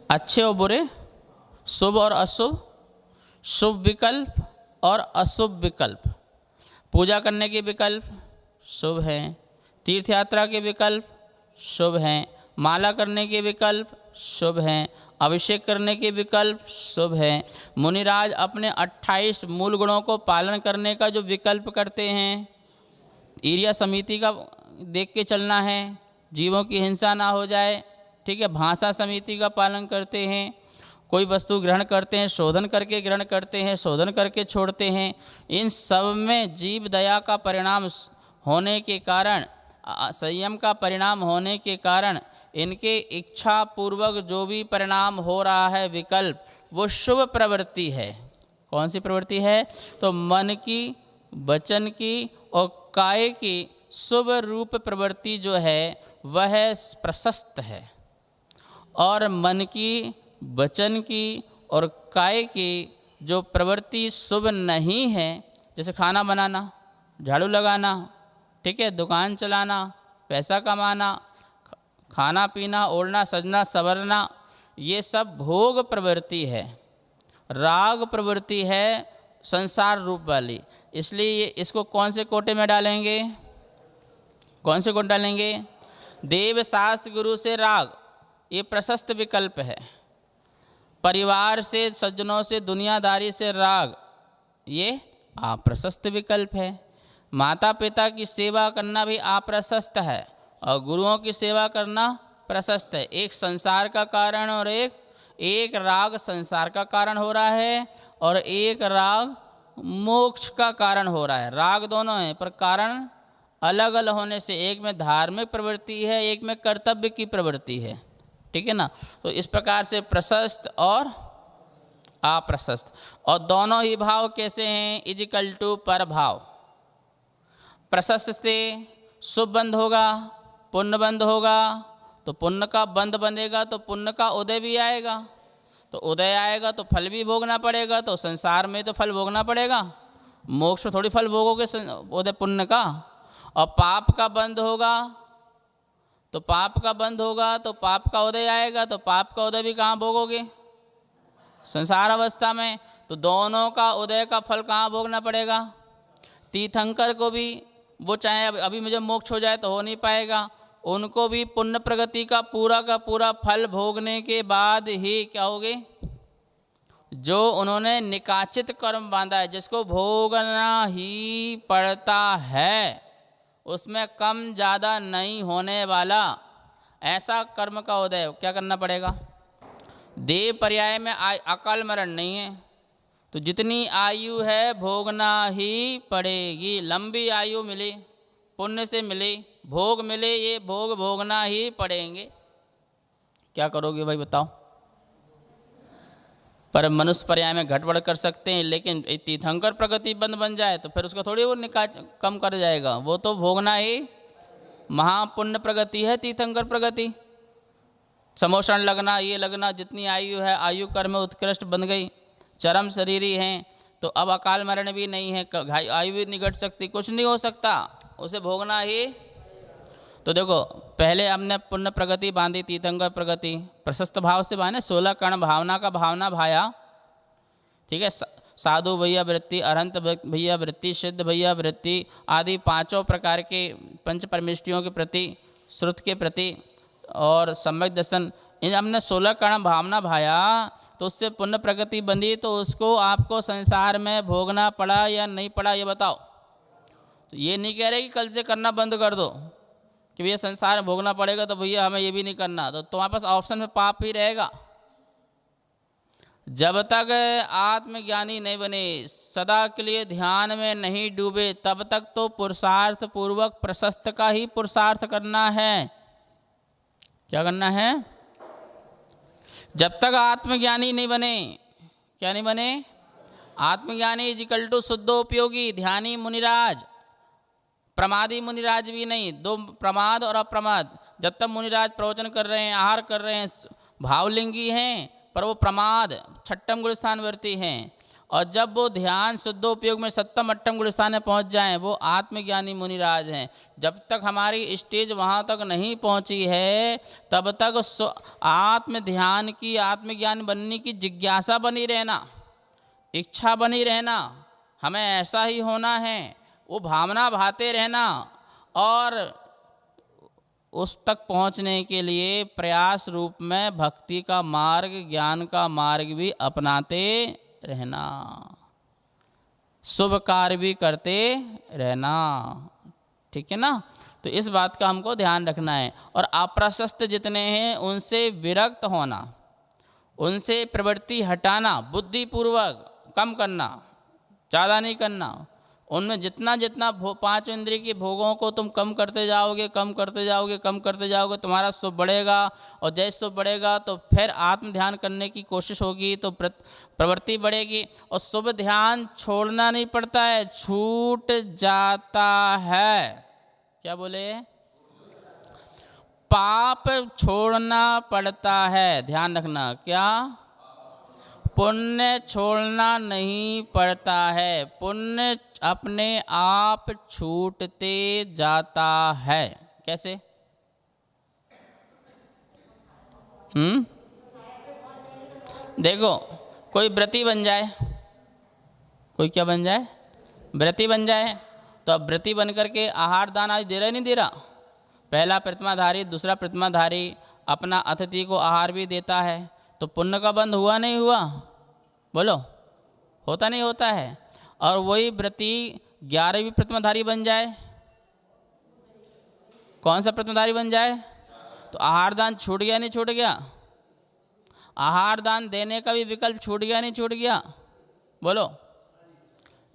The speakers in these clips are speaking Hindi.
अच्छे और बुरे, शुभ और अशुभ, शुभ विकल्प और अशुभ विकल्प, पूजा करने के विकल्प शुभ हैं, तीर्थ यात्रा के विकल्प शुभ हैं, माला करने के विकल्प शुभ हैं, अभिषेक करने के विकल्प शुभ हैं। मुनिराज अपने 28 मूल गुणों को पालन करने का जो विकल्प करते हैं, ईर्ष्या समिति का देख के चलना है, जीवों की हिंसा ना हो जाए, ठीक है, भाषा समिति का पालन करते हैं, कोई वस्तु ग्रहण करते हैं शोधन करके ग्रहण करते हैं, शोधन करके छोड़ते हैं, इन सब में जीव दया का परिणाम होने के कारण, संयम का परिणाम होने के कारण इनके इच्छा पूर्वक जो भी परिणाम हो रहा है विकल्प, वो शुभ प्रवृत्ति है। कौन सी प्रवृत्ति है? तो मन की, वचन की और काय की शुभ रूप प्रवृत्ति जो है वह प्रशस्त है, और मन की, वचन की और काय की जो प्रवृत्ति शुभ नहीं है, जैसे खाना बनाना, झाड़ू लगाना, ठीक है, दुकान चलाना, पैसा कमाना, खाना पीना, ओढ़ना सजना संवरना, ये सब भोग प्रवृत्ति है, राग प्रवृत्ति है संसार रूप वाली। इसलिए इसको कौन से कोटे में डालेंगे? कौन से कोटे डालेंगे? देव शास्त्र गुरु से राग, ये प्रशस्त विकल्प है। परिवार से, सज्जनों से, दुनियादारी से राग, ये अप्रशस्त विकल्प है। माता पिता की सेवा करना भी अप्रशस्त है और गुरुओं की सेवा करना प्रशस्त है। एक संसार का कारण और एक राग संसार का कारण हो रहा है और एक राग मोक्ष का कारण हो रहा है। राग दोनों हैं पर कारण अलग अलग होने से एक में धार्मिक प्रवृत्ति है, एक में कर्तव्य की प्रवृत्ति है, ठीक है ना। तो इस प्रकार से प्रशस्त और अप्रशस्त, और दोनों ही भाव कैसे हैं? इजिकल टू पर भाव। प्रशस्त से शुभ बंध होगा, पुण्य बंध होगा, तो पुण्य का बंध बंधेगा तो पुण्य का उदय भी आएगा, तो उदय आएगा तो फल भी भोगना पड़ेगा, तो संसार में तो फल भोगना पड़ेगा, मोक्ष में थोड़ी फल भोगोगे उदय पुण्य का। और पाप का बंध होगा तो पाप का बंध होगा तो पाप का उदय आएगा, तो पाप का उदय भी कहाँ भोगोगे? संसार अवस्था में। तो दोनों का उदय का फल कहाँ भोगना पड़ेगा? तीर्थंकर को भी, वो चाहे अभी मुझे मोक्ष हो जाए तो हो नहीं पाएगा, उनको भी पुण्य प्रगति का पूरा फल भोगने के बाद ही क्या होगे? जो उन्होंने निकाचित कर्म बांधा है, जिसको भोगना ही पड़ता है, उसमें कम ज़्यादा नहीं होने वाला ऐसा कर्म का उदय क्या करना पड़ेगा? देव पर्याय में अकाल मरण नहीं है, तो जितनी आयु है भोगना ही पड़ेगी। लंबी आयु मिले, पुण्य से मिले, भोग मिले, ये भोग भोगना ही पड़ेंगे। क्या करोगे भाई बताओ? पर मनुष्य पर्याय में घटबड़ कर सकते हैं, लेकिन तीर्थंकर प्रगति बंद बन जाए तो फिर उसको थोड़ी वो कम कर जाएगा, वो तो भोगना ही महापुण्य प्रगति है तीर्थंकर प्रगति। समोषण लगना, ये लगना, जितनी आयु है आयु कर्म में उत्कृष्ट बन गई, चरम शरीरी हैं, तो अब अकाल मरण भी नहीं है, आयु भी नहीं घट सकती, कुछ नहीं हो सकता, उसे भोगना ही। तो देखो पहले हमने पुण्य प्रगति बांधी, तीर्थंकर प्रगति प्रशस्त भाव से बांधे, 16 कर्ण भावना का भावना भाया, ठीक है, साधु भैया वृत्ति, अरहंत भैया वृत्ति, सिद्ध भैया वृत्ति आदि 5 प्रकार के पंच परमेष्टियों के प्रति, श्रुत के प्रति और सम्यक दर्शन, इन हमने 16 कर्ण भावना भाया, तो उससे पुण्य प्रगति बंधी, तो उसको आपको संसार में भोगना पड़ा या नहीं पड़ा ये बताओ। तो ये नहीं कह रहे कि कल से करना बंद कर दो कि भैया संसार में भोगना पड़ेगा तो भैया हमें ये भी नहीं करना, तो तुम्हारे पास ऑप्शन में पाप ही रहेगा। जब तक आत्मज्ञानी नहीं बने, सदा के लिए ध्यान में नहीं डूबे, तब तक तो पुरुषार्थ पूर्वक प्रशस्त का ही पुरुषार्थ करना है। क्या करना है? जब तक आत्मज्ञानी नहीं बने, क्या नहीं बने? आत्मज्ञानी इजिकल टू शुद्धोपयोगी, ध्यानी मुनिराज, प्रमादी मुनिराज भी नहीं, दो प्रमाद और अप्रमाद। जब तक मुनिराज प्रवचन कर रहे हैं, आहार कर रहे हैं, भावलिंगी हैं, पर वो प्रमाद छठम गुण स्थानवर्ती हैं, और जब वो ध्यान शुद्धोपयोग में सप्तम अट्ठम गुण स्थान में पहुँच जाएं, वो आत्मज्ञानी मुनिराज हैं। जब तक हमारी स्टेज वहाँ तक नहीं पहुँची है, तब तक आत्म ध्यान की, आत्मज्ञान बनने की जिज्ञासा बनी रहना, इच्छा बनी रहना, हमें ऐसा ही होना है, वो भावना भाते रहना, और उस तक पहुंचने के लिए प्रयास रूप में भक्ति का मार्ग, ज्ञान का मार्ग भी अपनाते रहना, शुभ कार्य भी करते रहना। ठीक है ना? तो इस बात का हमको ध्यान रखना है। और अप्रशस्त जितने हैं उनसे विरक्त होना, उनसे प्रवृत्ति हटाना, बुद्धिपूर्वक कम करना, ज़्यादा नहीं करना। उनमें जितना जितना पांच इंद्रिय के भोगों को तुम कम करते जाओगे, कम करते जाओगे, कम करते जाओगे, तुम्हारा सुख बढ़ेगा। और जैसे सुख बढ़ेगा तो फिर आत्म ध्यान करने की कोशिश होगी, तो प्रवृत्ति बढ़ेगी। और शुभ ध्यान छोड़ना नहीं पड़ता है, छूट जाता है। क्या बोले? पाप छोड़ना पड़ता है, ध्यान रखना। क्या? पुण्य छोड़ना नहीं पड़ता है, पुण्य अपने आप छूटते जाता है। कैसे? देखो, कोई व्रती बन जाए, कोई क्या बन जाए? व्रती बन जाए। तो अब व्रती बन करके आहार दान आज दे रहा नहीं दे रहा? पहला प्रतिमाधारी, दूसरा प्रतिमाधारी अपना अतिथि को आहार भी देता है, तो पुण्य का बंध हुआ नहीं हुआ? बोलो, होता नहीं होता है? और वही व्रती 11वीं प्रतिमाधारी बन जाए, कौन सा प्रतिमाधारी बन जाए? तो आहार दान छूट गया नहीं छूट गया? आहार दान देने का भी विकल्प छूट गया नहीं छूट गया? बोलो।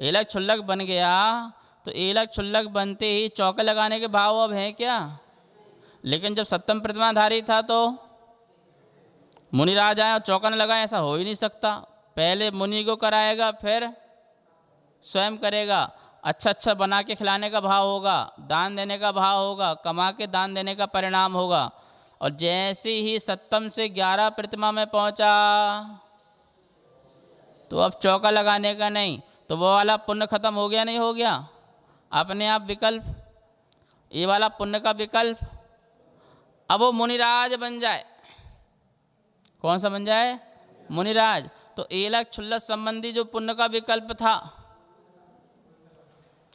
एलक छुल्लक बन गया, तो एलक छुल्लक बनते ही चौके लगाने के भाव अब हैं क्या? लेकिन जब सप्तम प्रतिमाधारी था तो मुनिराज आए और चौका न लगाए, ऐसा हो ही नहीं सकता। पहले मुनि को कराएगा, फिर स्वयं करेगा। अच्छा अच्छा बना के खिलाने का भाव होगा, दान देने का भाव होगा, कमा के दान देने का परिणाम होगा। और जैसे ही सप्तम से 11 प्रतिमा में पहुंचा, तो अब चौका लगाने का नहीं, तो वो वाला पुण्य खत्म हो गया नहीं हो गया? अपने आप विकल्प, ये वाला पुण्य का विकल्प। अब वो मुनिराज बन जाए। कौन सा बन जाए? मुनिराज। तो एलक छुल्लक संबंधी जो पुण्य का विकल्प था,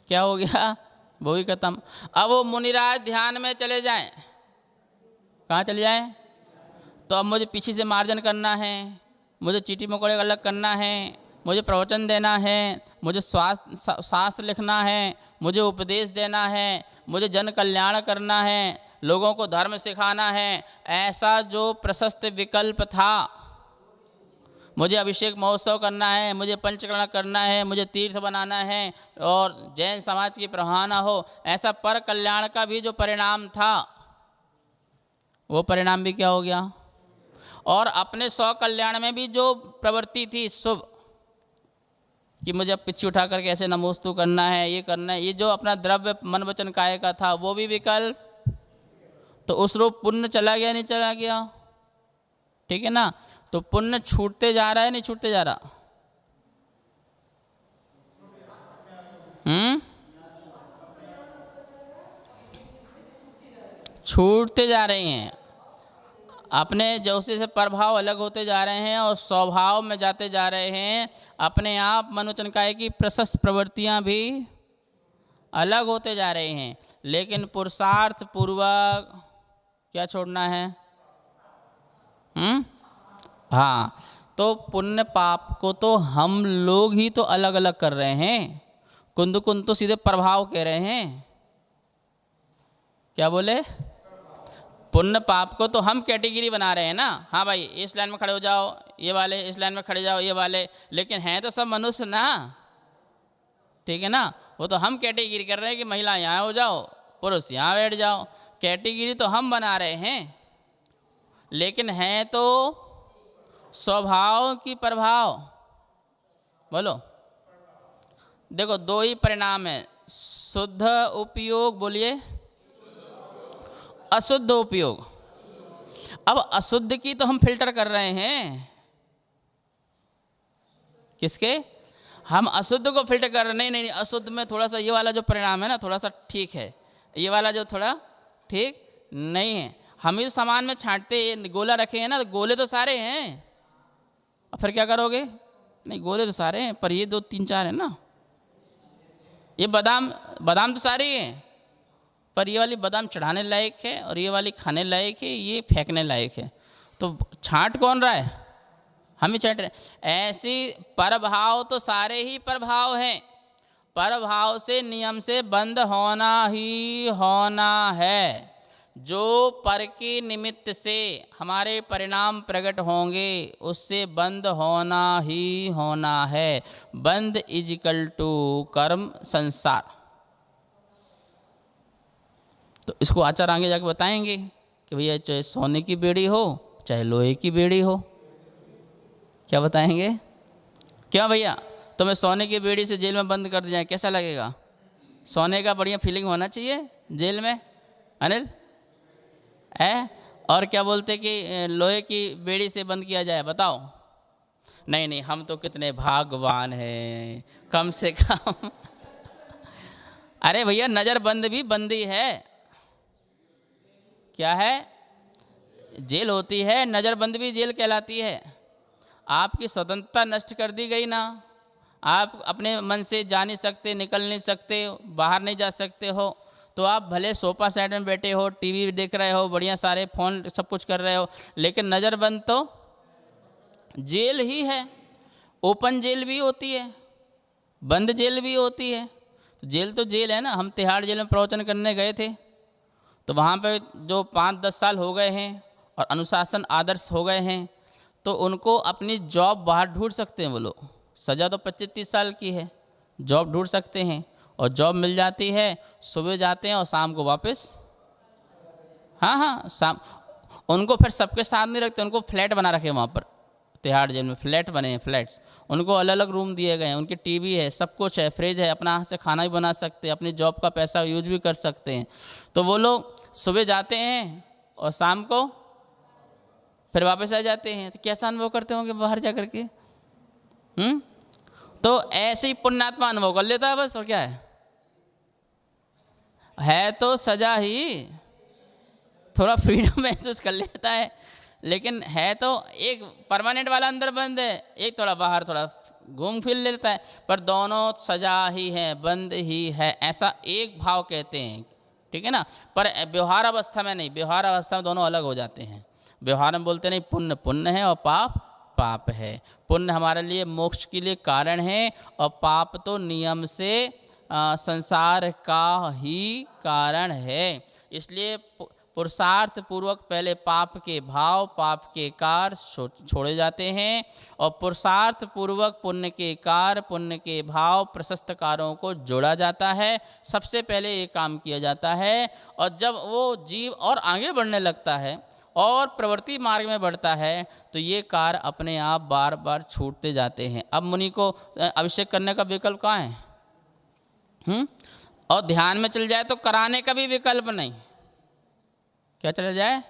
क्या हो गया? वो ही खत्म। अब वो मुनिराज ध्यान में चले जाएं। कहाँ चले जाएं? तो अब मुझे पीछे से मार्जन करना है, मुझे चीटी मकोड़े अलग करना है, मुझे प्रवचन देना है, मुझे शास्त्र लिखना है, मुझे उपदेश देना है, मुझे जन कल्याण करना है, लोगों को धर्म सिखाना है। ऐसा जो प्रशस्त विकल्प था, मुझे अभिषेक महोत्सव करना है, मुझे पंचकर्ण करना है, मुझे तीर्थ बनाना है और जैन समाज की प्रभावना हो, ऐसा पर कल्याण का भी जो परिणाम था, वो परिणाम भी क्या हो गया? और अपने स्व कल्याण में भी जो प्रवृत्ति थी शुभ, कि मुझे पिछी उठा करके ऐसे नमोस्तु करना है, ये करना है, ये जो अपना द्रव्य मन वचन काय का था, वो भी विकल्प। तो उस रूप पुण्य चला गया नहीं चला गया? ठीक है ना? तो पुण्य छूटते जा रहा है नहीं छूटते जा रहा? छूटते जा रहे हैं। अपने जैसे से प्रभाव अलग होते जा रहे हैं और स्वभाव में जाते जा रहे हैं। अपने आप मनोचनकाय की प्रशस्त प्रवृत्तियां भी अलग होते जा रहे हैं। लेकिन पुरुषार्थ पूर्वक क्या छोड़ना है? हाँ, तो पुण्य पाप को तो हम लोग ही तो अलग अलग कर रहे हैं। कुंद तो सीधे प्रभाव कह रहे हैं। क्या बोले? पुण्य पाप को तो हम कैटेगरी बना रहे हैं ना। हाँ भाई, इस लाइन में खड़े हो जाओ, ये वाले इस लाइन में खड़े जाओ, ये वाले। लेकिन हैं तो सब मनुष्य ना। ठीक है ना? वो तो हम कैटेगरी कर रहे हैं कि महिला यहाँ हो जाओ, पुरुष यहाँ बैठ जाओ। कैटेगरी तो हम बना रहे हैं, लेकिन हैं तो स्वभाव की प्रभाव। बोलो। देखो, दो ही परिणाम है, शुद्ध उपयोग, बोलिए, अशुद्ध उपयोग। अब अशुद्ध की तो हम फिल्टर कर रहे हैं। किसके? हम अशुद्ध को फिल्टर कर रहे, नहीं नहीं नहीं, अशुद्ध में थोड़ा सा ये वाला जो परिणाम है ना थोड़ा सा ठीक है, ये वाला जो थोड़ा ठीक नहीं है। हम इस सामान में छांटते गोला रखे हैं ना, तो गोले तो सारे हैं, और फिर क्या करोगे? नहीं गोले तो सारे हैं पर ये 2 3 4 है ना, ये बादाम बादाम तो सारे ही हैं पर ये वाली बादाम चढ़ाने लायक है और ये वाली खाने लायक है, ये फेंकने लायक है। तो छांट कौन रहा है? हम ही छांट रहे। ऐसी परभाव तो सारे ही प्रभाव हैं, परभाव से नियम से बंद होना ही होना है। जो पर के निमित्त से हमारे परिणाम प्रकट होंगे उससे बंद होना ही होना है। बंद इज इक्वल टू कर्म संसार। तो इसको आचार्य आगे जाके बताएंगे कि भैया चाहे सोने की बेड़ी हो चाहे लोहे की बेड़ी हो, क्या बताएंगे? क्या भैया तुम्हें सोने की बेड़ी से जेल में बंद कर दिया जाए कैसा लगेगा? सोने का बढ़िया फीलिंग होना चाहिए जेल में, अनिल है। और क्या बोलते कि लोहे की बेड़ी से बंद किया जाए, बताओ? नहीं नहीं हम तो कितने भाग्यवान हैं, कम से कम अरे भैया नज़र बंद भी बंदी है। क्या है? जेल होती है, नज़र बंद भी जेल कहलाती है। आपकी स्वतंत्रता नष्ट कर दी गई ना, आप अपने मन से जा नहीं सकते, निकल नहीं सकते, बाहर नहीं जा सकते हो, तो आप भले सोफा सेट में बैठे हो, टीवी देख रहे हो, बढ़िया सारे फ़ोन सब कुछ कर रहे हो, लेकिन नज़र बंद तो जेल ही है। ओपन जेल भी होती है, बंद जेल भी होती है। तो जेल है ना। हम तिहाड़ जेल में प्रवचन करने गए थे, तो वहाँ पे जो 5-10 साल हो गए हैं और अनुशासन आदर्श हो गए हैं, तो उनको अपनी जॉब बाहर ढूंढ सकते हैं वो लोग। सज़ा तो 25-30 साल की है, जॉब ढूंढ सकते हैं और जॉब मिल जाती है। सुबह जाते हैं और शाम को वापस। हाँ शाम। उनको फिर सबके साथ नहीं रखते, उनको फ्लैट बना रखे वहाँ पर तिहाड़ जेल में, फ्लैट बने हैं, फ्लैट्स। उनको अलग अलग रूम दिए गए हैं, उनकी टीवी है, सब कुछ है, फ्रिज है, अपना हाथ से खाना भी बना सकते हैं, अपनी जॉब का पैसा यूज भी कर सकते हैं। तो वो लोग सुबह जाते हैं और शाम को फिर वापस आ जाते हैं। तो कैसा अनुभव करते होंगे बाहर जा कर के? तो ऐसे ही पुण्यात्मा अनुभव कर लेता है बस, और क्या है तो सजा ही, थोड़ा फ्रीडम महसूस कर लेता है, लेकिन है तो एक परमानेंट वाला अंदर बंद है, एक थोड़ा बाहर थोड़ा घूम फिर लेता है, पर दोनों सजा ही है, बंद ही है, ऐसा एक भाव कहते हैं। ठीक है ना? पर व्यवहार अवस्था में नहीं, व्यवहार अवस्था में दोनों अलग हो जाते हैं। व्यवहार में बोलते नहीं पुण्य पुण्य है और पाप पाप है। पुण्य हमारे लिए मोक्ष के लिए कारण है और पाप तो नियम से संसार का ही कारण है। इसलिए पुरुषार्थ पूर्वक पहले पाप के भाव, पाप के कार्य छोड़े जाते हैं और पुरुषार्थ पूर्वक पुण्य के कार्य, पुण्य के भाव, प्रशस्त कार्यों को जोड़ा जाता है। सबसे पहले ये काम किया जाता है, और जब वो जीव और आगे बढ़ने लगता है और प्रवृत्ति मार्ग में बढ़ता है तो ये कार्य अपने आप बार बार छूटते जाते हैं। अब मुनि को अभिषेक करने का विकल्प कहाँ है? और ध्यान में चल जाए तो कराने का भी विकल्प नहीं। क्या चला जाए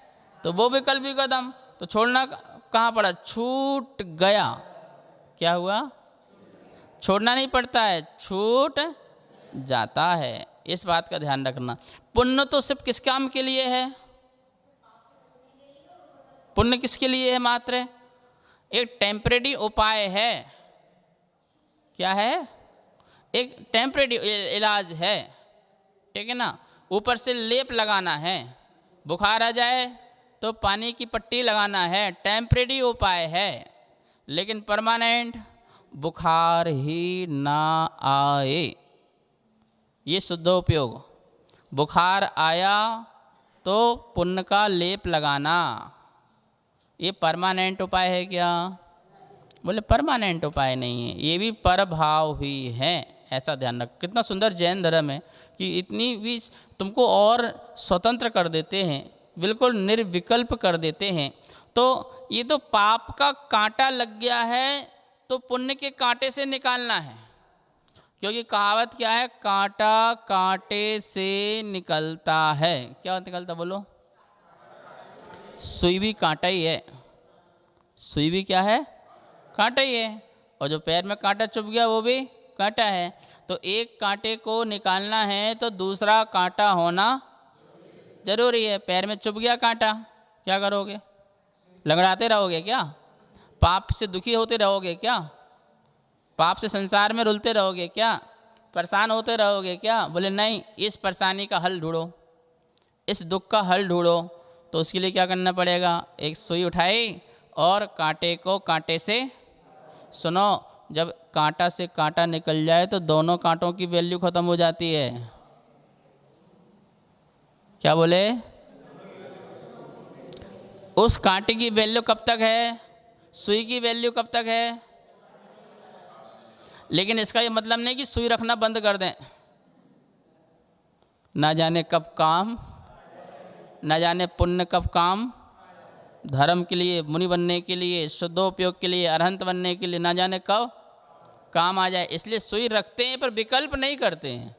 तो वो विकल्प भी कदम, तो छोड़ना कहाँ पड़ा? छूट गया। क्या हुआ? छोड़ना नहीं पड़ता है, छूट जाता है। इस बात का ध्यान रखना। पुण्य तो सिर्फ किस काम के लिए है? पुण्य किसके लिए है? मात्र एक टेम्परेरी उपाय है। क्या है? एक टेम्परेरी इलाज है। ठीक है ना? ऊपर से लेप लगाना है, बुखार आ जाए तो पानी की पट्टी लगाना है, टेम्परेरी उपाय है। लेकिन परमानेंट बुखार ही ना आए, ये शुद्धोपयोग। बुखार आया तो पुण्य का लेप लगाना, ये परमानेंट उपाय है क्या? बोले परमानेंट उपाय नहीं है, ये भी परभाव ही है। ऐसा ध्यान रख। कितना सुंदर जैन धर्म है कि इतनी भी तुमको और स्वतंत्र कर देते हैं, बिल्कुल निर्विकल्प कर देते हैं। तो ये तो पाप का कांटा लग गया है तो पुण्य के कांटे से निकालना है, क्योंकि कहावत क्या है? कांटा कांटे से निकलता है। क्या निकलता? बोलो। सुई भी कांटा ही है। सुई भी क्या है? कांटा ही है। और जो पैर में कांटा चुभ गया वो भी कांटा है। तो एक कांटे को निकालना है तो दूसरा कांटा होना जरूरी है। पैर में चुभ गया कांटा, क्या करोगे? लंगड़ाते रहोगे क्या? पाप से दुखी होते रहोगे क्या? पाप से संसार में रुलते रहोगे क्या? परेशान होते रहोगे क्या? बोले नहीं, इस परेशानी का हल ढूंढो, इस दुख का हल ढूंढो। तो उसके लिए क्या करना पड़ेगा? एक सुई उठाई और कांटे को कांटे से, सुनो, जब कांटा से कांटा निकल जाए तो दोनों कांटों की वैल्यू खत्म हो जाती है। क्या बोले? उस कांटे की वैल्यू कब तक है? सुई की वैल्यू कब तक है? लेकिन इसका ये मतलब नहीं कि सुई रखना बंद कर दें। ना जाने कब काम, ना जाने पुण्य कब काम, धर्म के लिए, मुनि बनने के लिए, शुद्धोपयोग के लिए, अरहंत बनने के लिए, ना जाने कब काम आ जाए। इसलिए सुई रखते हैं पर विकल्प नहीं करते हैं।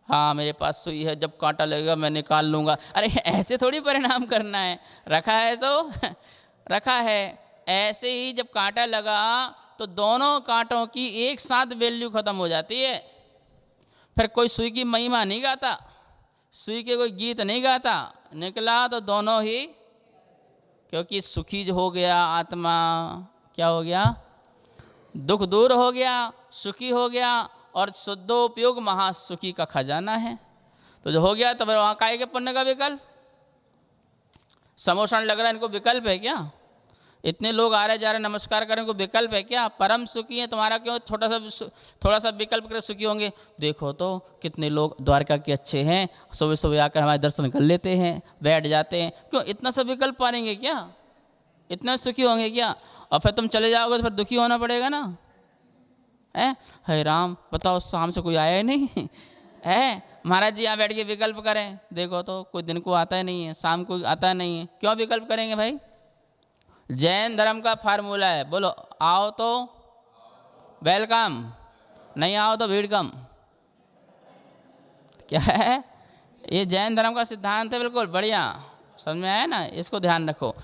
हाँ मेरे पास सुई है, जब कांटा लगेगा मैं निकाल लूँगा। अरे ऐसे थोड़ी परिणाम करना है, रखा है तो रखा है। ऐसे ही जब कांटा लगा तो दोनों कांटों की एक साथ वैल्यू खत्म हो जाती है। फिर कोई सुई की महिमा नहीं गाता, सुई के कोई गीत नहीं गाता, निकला तो दोनों ही, क्योंकि सुखी जो हो गया आत्मा, क्या हो गया? दुख दूर हो गया, सुखी हो गया। और शुद्धोपयोग महासुखी का खजाना है। तो जो हो गया तो फिर वहाँ काय के पुण्य का विकल्प? समोषण लग रहा है, इनको विकल्प है क्या? इतने लोग आ रहे जा रहे, नमस्कार करें, को विकल्प है क्या? परम सुखी है, तुम्हारा क्यों थोड़ा सा विकल्प कर सुखी होंगे? देखो तो कितने लोग द्वारका के अच्छे हैं, सुबह सुबह आकर हमारे दर्शन कर लेते हैं, बैठ जाते हैं। क्यों इतना सा विकल्प पाएंगे क्या? इतना सुखी होंगे क्या? और फिर तुम चले जाओगे तो फिर दुखी होना पड़ेगा ना। है राम, बताओ शाम से कोई आया ही नहीं है, महाराज जी यहाँ बैठ के विकल्प करें। देखो तो कोई दिन को आता ही नहीं है, शाम को आता नहीं है, क्यों विकल्प करेंगे भाई? जैन धर्म का फार्मूला है, बोलो, आओ तो वेलकम, नहीं आओ तो भीड़ कम। क्या है? ये जैन धर्म का सिद्धांत है, बिल्कुल बढ़िया, समझ में आया ना? इसको ध्यान रखो।